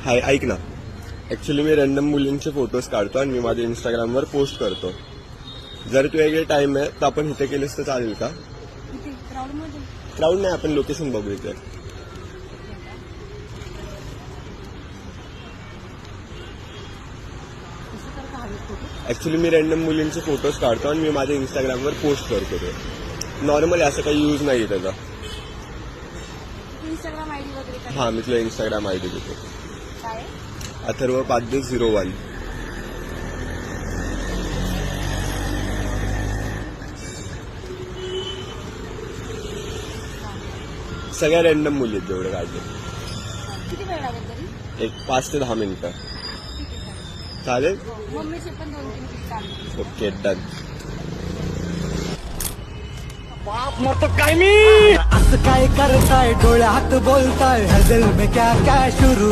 हाय, ऐक ना. ऍक्च्युली मी रॅन्डम मुलींचे फोटोज काढतो आणि मी माझ्या इंस्टाग्रामवर पोस्ट करतो. जर तुझ्याकडे टाइम आहे तर आपण इथे केलेस तर चालेल का? क्राऊड नाही, आपण लोकेशन बघू इथे. ऍक्च्युली मी रॅन्डम मुलींचे फोटोज काढतो आणि मी माझ्या इंस्टाग्रामवर पोस्ट करतो. ते नॉर्मली असं काही यूज नाही त्याचा. इंस्टाग्राम आयडी वगैरे हा, मी तुला इंस्टाग्राम आयडी देतो. काय अथर्व 5201. सगळ्या रॅन्डम मुली आहेत जेवढे काढले. किती वेळ लागेल तरी? एक 5 ते 10 मिनिटं. चालेल. मम्मीचे पण 2-3 किती चालू. Okay, done. बाप मरतो काय मी असं काय करताय डोळ्यात बोलताय हजल में क्या क्या शुरू